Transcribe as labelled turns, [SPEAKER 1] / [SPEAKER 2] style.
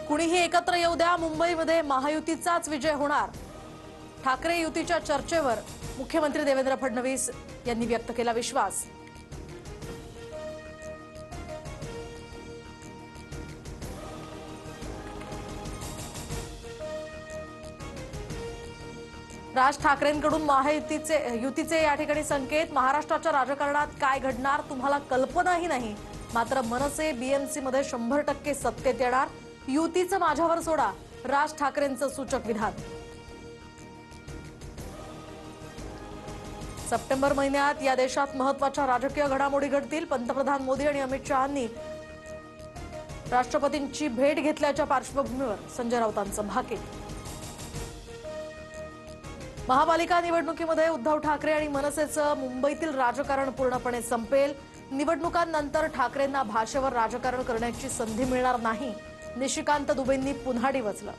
[SPEAKER 1] कुणीही एकत्र येऊ द्या, मुंबईमध्ये महायुतीचाच विजय होणार. ठाकरे युतीच्या चर्चेवर मुख्यमंत्री देवेंद्र फडणवीस यांनी व्यक्त केला विश्वास. राज ठाकरेंकडून महायुतीचे या ठिकाणी संकेत. महाराष्ट्राच्या राजकारणात काय घडणार तुम्हाला कल्पनाही नाही, मात्र मनसे बीएमसी मध्ये 100% सत्तेत येणार. युतीचं माझ्यावर सोडा, राज ठाकरेंचं सूचक विधान. सप्टेंबर महिन्यात या देशात महत्त्वाच्या राजकीय घडामोडी घडतील. पंतप्रधान मोदी आणि अमित शहांनी राष्ट्रपतींची भेट घेतल्याच्या पार्श्वभूमीवर संजय राऊतांचं भाकीत. महापालिका निवडणुकीमध्ये उद्धव ठाकरे आणि मनसेचं मुंबईतील राजकारण पूर्णपणे संपेल. निवडणुकांनंतर ठाकरेंना भाषेवर राजकारण करण्याची संधी मिळणार नाही, निशिकांत दुबेंनी पुन्हा डिवचलं.